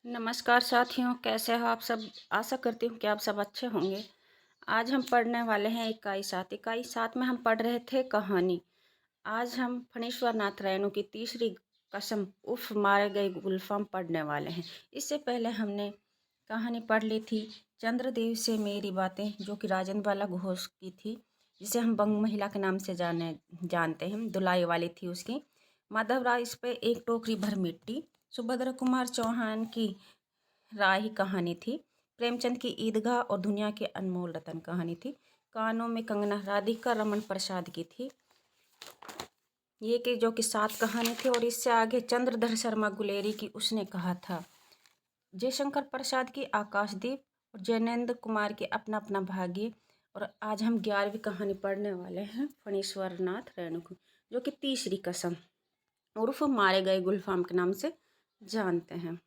नमस्कार साथियों, कैसे हो आप सब। आशा करती हूँ कि आप सब अच्छे होंगे। आज हम पढ़ने वाले हैं इकाई 7 में हम पढ़ रहे थे कहानी। आज हम फणीश्वर नाथ रेणु की तीसरी कसम उफ मारे गए गुलफाम पढ़ने वाले हैं। इससे पहले हमने कहानी पढ़ ली थी चंद्रदेव से मेरी बातें, जो कि राजेंद्र बाला घोष की थी, जिसे हम बंग महिला के नाम से जानते हैं। दुलाई वाली थी उसकी। माधव राय इस पे एक टोकरी भर मिट्टी। सुभद्रा कुमार चौहान की राही कहानी थी। प्रेमचंद की ईदगाह और दुनिया के अनमोल रतन कहानी थी। कानों में कंगना राधिका रमन प्रसाद की थी। ये कि जो कि 7 कहानी थी। और इससे आगे चंद्रधर शर्मा गुलेरी की उसने कहा था। जयशंकर प्रसाद की आकाशदीप और जैनेन्द्र कुमार की अपना अपना भाग्य। और आज हम 11वीं कहानी पढ़ने वाले हैं फणीश्वर नाथ रेणु की, जो कि तीसरी कसम उर्फ मारे गए गुलफाम के नाम से जानते हैं।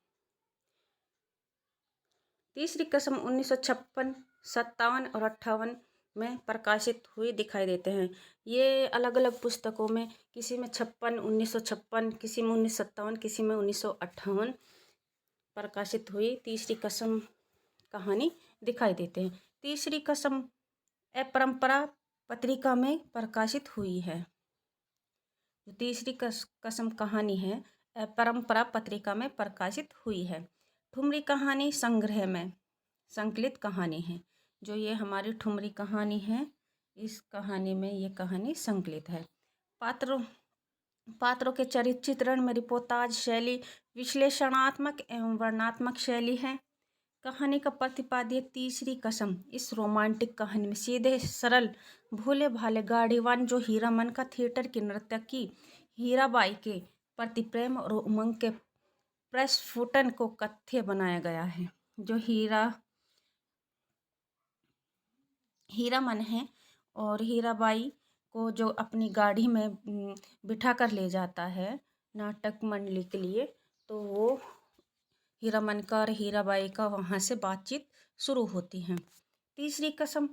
तीसरी कसम 1956, 57 और 58 में प्रकाशित हुई दिखाई देते हैं। ये अलग अलग पुस्तकों में, किसी में 1956, किसी में 1957, किसी में 1958 प्रकाशित हुई तीसरी कसम कहानी दिखाई देते हैं। तीसरी कसम अपरंपरा पत्रिका में प्रकाशित हुई है। जो तीसरी कसम कहानी है अपरंपरा पत्रिका में प्रकाशित हुई है। ठुमरी कहानी संग्रह में संकलित कहानी है। जो ये हमारी ठुमरी कहानी है, इस कहानी में ये कहानी संकलित है। पात्रों के चरित्र चित्रण में रिपोर्टाज शैली विश्लेषणात्मक एवं वर्णनात्मक शैली है। कहानी का प्रतिपाद्य तीसरी कसम इस रोमांटिक कहानी में सीधे सरल भोले भाले गाड़ीवान जो हीरामन का थिएटर की नर्तकी हीराबाई के प्रति प्रेम और उमंग के प्रस्फुटन को कथ्य बनाया गया है। जो हीरामन है और हीराबाई को जो अपनी गाड़ी में बिठा कर ले जाता है नाटक मंडली के लिए, तो वो हीरामन का और हीराबाई का वहाँ से बातचीत शुरू होती है। तीसरी कसम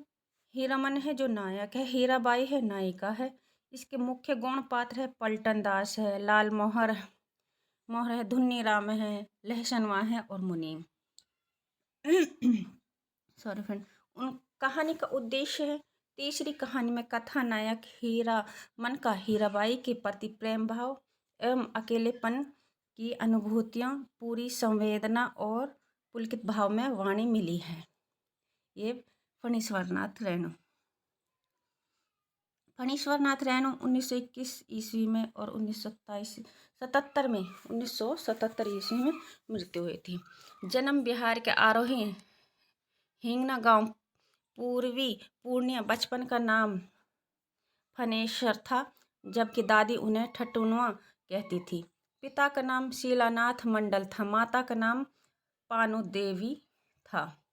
हीरामन है जो नायक है, हीराबाई है नायिका है। इसके मुख्य गौण पात्र है पलटन दास है, लाल मोहर है, धुन्नी राम है, लहसनवा है और मुनीम। Sorry friend. उन कहानी का उद्देश्य है तीसरी कहानी में कथा नायक हीरामन का हीराबाई के प्रति प्रेम भाव एवं अकेलेपन की अनुभूतियाँ पूरी संवेदना और पुलकित भाव में वाणी मिली है। ये फणीश्वर नाथ रेणु 1921 ईस्वी में और 1977 ईस्वी में मृत्यु हुई थी। जन्म बिहार के आरोही हिंगना गांव पूर्वी पूर्णिया। बचपन का नाम फनेश्वर था, जबकि दादी उन्हें ठटुनवा कहती थी। पिता का नाम शीलानाथ मंडल था, माता का नाम पानु देवी था।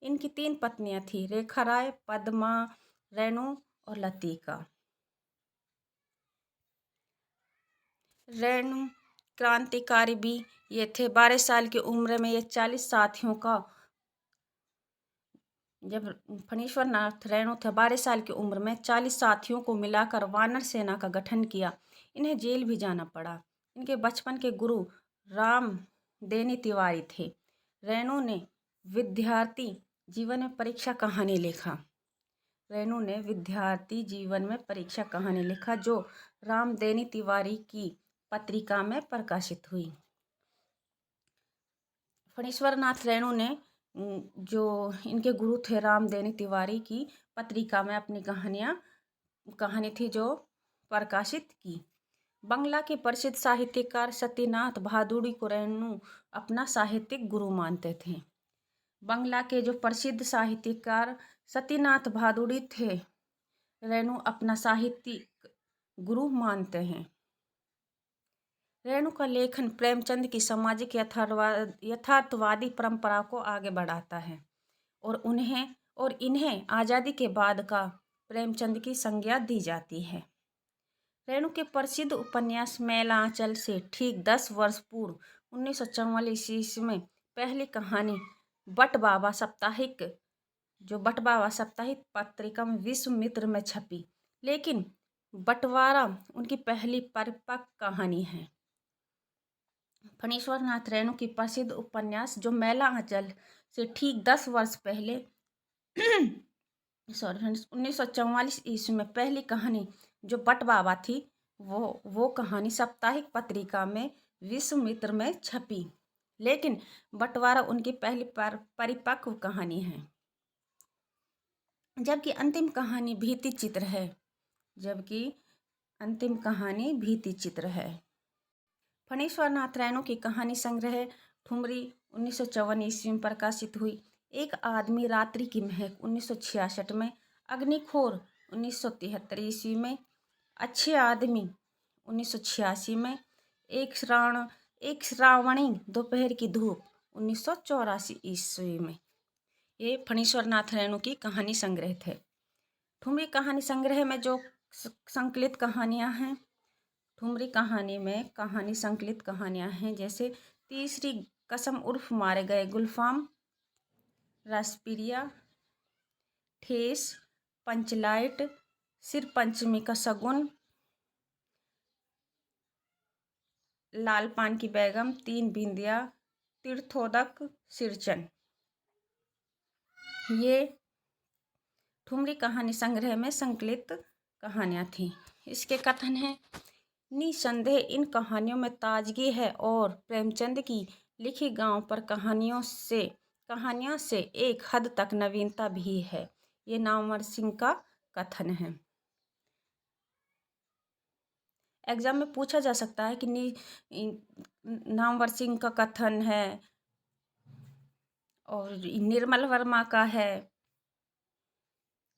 इनकी 3 पत्नियां थी, रेखा राय, पद्मा रेणु और लतिका रेणु। क्रांतिकारी भी ये थे। 12 साल की उम्र में ये 40 साथियों का, जब फणीश्वर नाथ रेणु थे 12 साल की उम्र में 40 साथियों को मिलाकर वानर सेना का गठन किया। इन्हें जेल भी जाना पड़ा। इनके बचपन के गुरु राम देनी तिवारी थे। रेणु ने विद्यार्थी जीवन में परीक्षा कहानी लिखा जो राम देनी तिवारी की पत्रिका में प्रकाशित हुई। फणीश्वर नाथ रेणु ने जो इनके गुरु थे राम देनी तिवारी की पत्रिका में अपनी कहानी थी जो प्रकाशित की। बंगला के प्रसिद्ध साहित्यकार सत्यनाथ भादुड़ी को रेणु अपना साहित्यिक गुरु मानते थे। बंगला के जो प्रसिद्ध साहित्यकार सत्यनाथ भादुड़ी थे, रेणु अपना साहित्यिक गुरु मानते हैं। रेणु का लेखन प्रेमचंद की सामाजिक यथार्थवादी परंपरा को आगे बढ़ाता है और इन्हें आज़ादी के बाद का प्रेमचंद की संज्ञा दी जाती है। रेणु के प्रसिद्ध उपन्यास मैला आंचल से ठीक 10 वर्ष पूर्व 1944 ईस्वी में पहली कहानी बट बाबा साप्ताहिक पत्रिका में विश्व मित्र में छपी, लेकिन बंटवारा उनकी पहली परिपक्व कहानी है। फणीश्वर नाथ रेणु की प्रसिद्ध उपन्यास जो मैला आंचल से ठीक 10 वर्ष पहले 1944 ईस्वी में पहली कहानी जो बट बाबा थी, वो कहानी साप्ताहिक पत्रिका में विश्वामित्र में छपी। लेकिन बंटवारा उनकी पहली परिपक्व कहानी है, जबकि अंतिम कहानी भीति चित्र है। फणीश्वर नाथ रेणु की कहानी संग्रह ठुमरी 1954 ईस्वी में प्रकाशित हुई। एक आदमी रात्रि की महक 1966 में, अग्निखोर 1973 ईस्वी में, अच्छे आदमी 1986 में, एक श्रावणी दोपहर की धूप 1984 ईस्वी में। ये फणीश्वर नाथ रेणु की कहानी संग्रह थे। ठुमरी कहानी संग्रह में जो संकलित कहानियाँ हैं, ठुमरी कहानी में कहानी संकलित कहानियाँ हैं जैसे तीसरी कसम उर्फ मारे गए गुलफाम, रसप्रिया, ठेस, पंचलाइट, सिर पंचमी का शगुन, लाल पान की बेगम, तीन बिंदिया, तीर्थोदक, सिरचन। ये ठुमरी कहानी संग्रह में संकलित कहानियाँ थीं। इसके कथन हैं, निसंदेह इन कहानियों में ताजगी है और प्रेमचंद की लिखी गांव पर कहानियों से एक हद तक नवीनता भी है। ये नामवर सिंह का कथन है। एग्जाम में पूछा जा सकता है कि नामवर सिंह का कथन है और निर्मल वर्मा का है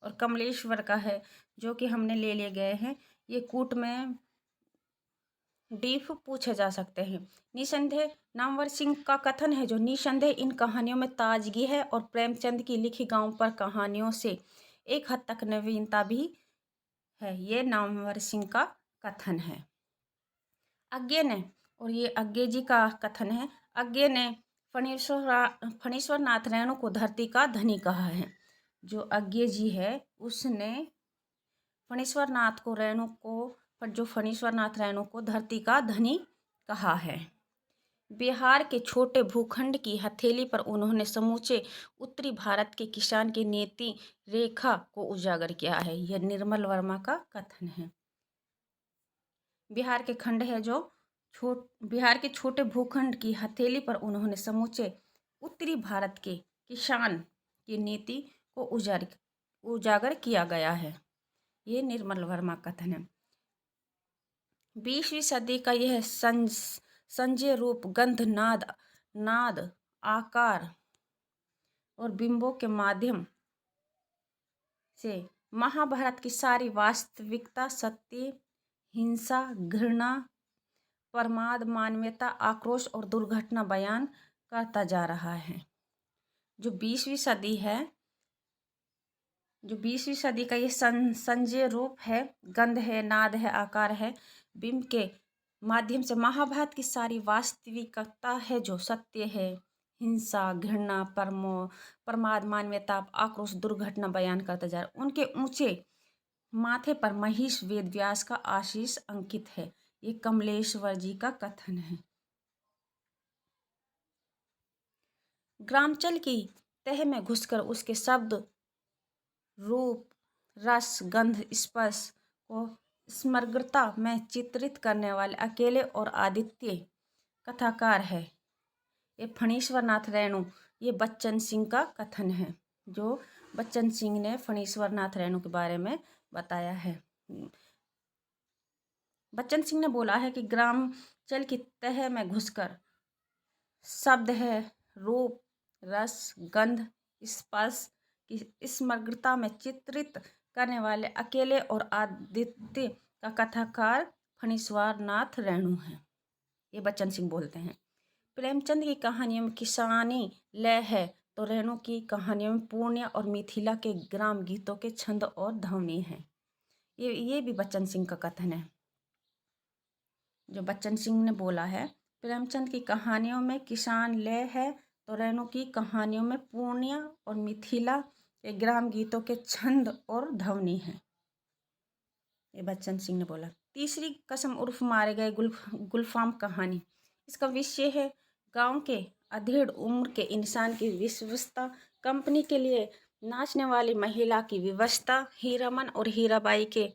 और कमलेश्वर का है, जो कि हमने ले लिए गए हैं। ये कूट में डीफ पूछे जा सकते हैं। निसंदेह नामवर सिंह का कथन है जो निसंदेह इन कहानियों में ताजगी है और प्रेमचंद की लिखी गांव पर कहानियों से एक हद तक नवीनता भी है। ये नामवर सिंह का कथन है। अज्ञे ने, और ये अज्ञे जी का कथन है, अज्ञे ने फणीश्वर नाथ रेणु को धरती का धनी कहा है। जो अज्ञे जी है उसने फणीश्वर नाथ रेणु को धरती का धनी कहा है। बिहार के छोटे भूखंड की हथेली पर उन्होंने समूचे उत्तरी भारत के किसान की नीति रेखा को उजागर किया है। यह निर्मल वर्मा का कथन है। बिहार के छोटे भूखंड की हथेली पर उन्होंने समूचे उत्तरी भारत के किसान की नीति को उजागर किया गया है। ये निर्मल वर्मा कथन है। 20वीं सदी का यह संजय रूप गंध नाद आकार और बिंबों के माध्यम से महाभारत की सारी वास्तविकता, सत्य, हिंसा, घृणा, प्रमाद, मानवता, आक्रोश और दुर्घटना बयान करता जा रहा है। जो 20वीं सदी का ये संजय रूप है, गंध है, नाद है, आकार है, बिंब के माध्यम से महाभारत की सारी वास्तविकता है जो सत्य है, हिंसा, घृणा, प्रमाद, मानवता, आक्रोश, दुर्घटना बयान करता जा रहा है। उनके ऊंचे माथे पर महिष वेद व्यास का आशीष अंकित है। ये कमलेश्वर जी का कथन है। ग्रामचल की तह में घुसकर उसके शब्द, रूप, रस, गंध, स्पर्श को समग्रता में चित्रित करने वाले अकेले और अद्वितीय कथाकार है ये फणीश्वर नाथ रेणु। ये बच्चन सिंह का कथन है, जो बच्चन सिंह ने फणीश्वर नाथ रेणु के बारे में बताया है। बच्चन सिंह ने बोला है कि ग्रामचल की तह में घुसकर शब्द है, रूप, रस, गंध, स्पर्श की समग्रता में चित्रित करने वाले अकेले और अद्वितीय का कथाकार फणीश्वर नाथ रेणु है। ये बच्चन सिंह बोलते हैं। प्रेमचंद की कहानियों में किसानी लय है तो रेणु की कहानियों में पूर्णिया और मिथिला के ग्राम गीतों के छंद और ध्वनि है। ये भी बच्चन सिंह का कथन है, जो बच्चन सिंह ने बोला है। प्रेमचंद की कहानियों में किसान लय है तो रेणु की कहानियों में पूर्णिया और मिथिला के ग्राम गीतों के छंद और ध्वनि है। ये बच्चन सिंह ने बोला। तीसरी कसम उर्फ मारे गए गुलफाम कहानी इसका विषय है गांव के अधेड़ उम्र के इंसान की विश्वस्ता, कंपनी के लिए नाचने वाली महिला की व्यवस्था, हीरामन और हीराबाई के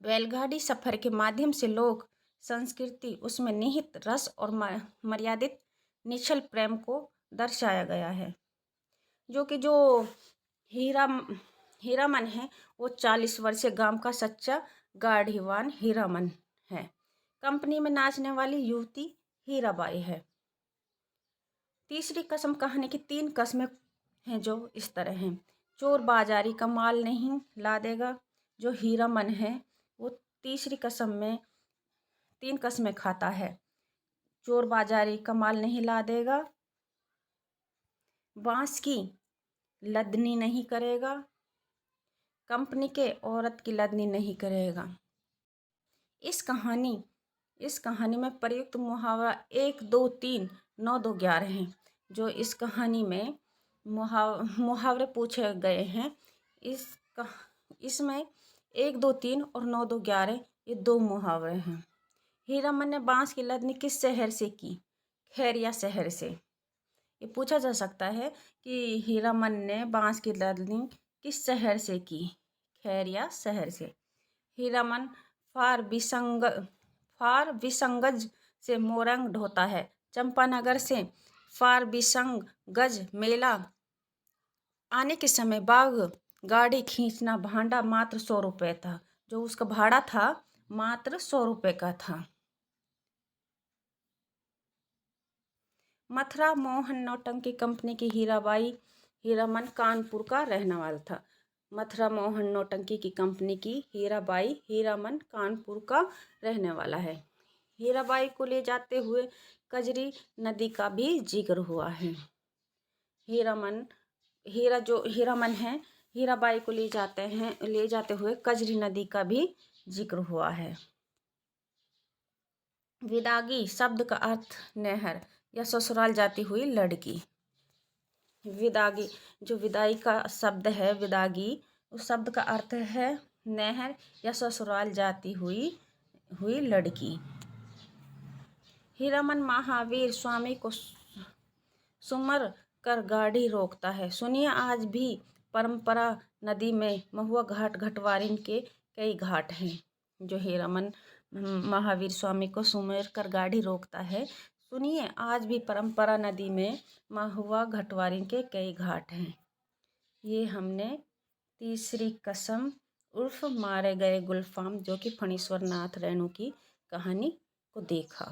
बैलगाड़ी सफर के माध्यम से लोक संस्कृति, उसमें निहित रस और मर्यादित निश्चल प्रेम को दर्शाया गया है। जो हीरा हीरामन है वो 40 वर्षीय गांव का सच्चा गाड़ीवान हीरामन है। कंपनी में नाचने वाली युवती हीराबाई है। तीसरी कसम, कहानी की 3 कस्में हैं जो इस तरह हैं। चोर बाजारी का माल नहीं ला देगा। जो हीरामन है वो तीसरी कसम में 3 कस्में खाता है। चोर बाजारी का माल नहीं ला देगा, बांस की लदनी नहीं करेगा, कंपनी के औरत की लदनी नहीं करेगा। इस कहानी में प्रयुक्त मुहावरा 1, 2, 3, 9, 2, 11 हैं। जो इस कहानी में मुहावरे पूछे गए हैं, इसमें 1, 2, 3 और 9, 2, 11 ये 2 मुहावरे हैं। हीरामन ने बांस की लदनी किस शहर से की? खैरिया शहर से। ये पूछा जा सकता है कि हीरामन ने बांस की लदनी किस शहर से की? खैरिया शहर से। हीरामन फारबिसंगज से मोरंग ढोता है। चंपानगर से फारबिसंगज मेला आने के समय बाग गाड़ी खींचना भाड़ा मात्र 100 रुपये था। जो उसका भाड़ा था मात्र 100 रुपये का था। मथुरा मोहन नौटंकी कंपनी की हीरामन कानपुर का रहने वाला था। मथुरा मोहन नौटंकी की कंपनी की हीरामन कानपुर का रहने वाला है। हीराबाई को ले जाते हुए कजरी नदी का भी जिक्र हुआ है। हीरामन है, हीराबाई को ले जाते हुए कजरी नदी का भी जिक्र हुआ है। विदागी शब्द का अर्थ नहर या ससुराल जाती हुई लड़की। विदागी, जो विदाई का शब्द है विदागी, उस शब्द का अर्थ है नहर या ससुराल जाती हुई लड़की। हीरामन महावीर स्वामी को सुमर कर गाड़ी रोकता है। सुनिए, आज भी परंपरा नदी में महुआ घाट घटवारिन के कई घाट हैं। जो हीरामन महावीर स्वामी को सुमर कर गाड़ी रोकता है, सुनिए, आज भी परंपरा नदी में महुआ घटवारिन के कई घाट हैं। ये हमने तीसरी कसम उर्फ मारे गए गुलफाम, जो कि फणीश्वर नाथ रेणु की कहानी को देखा।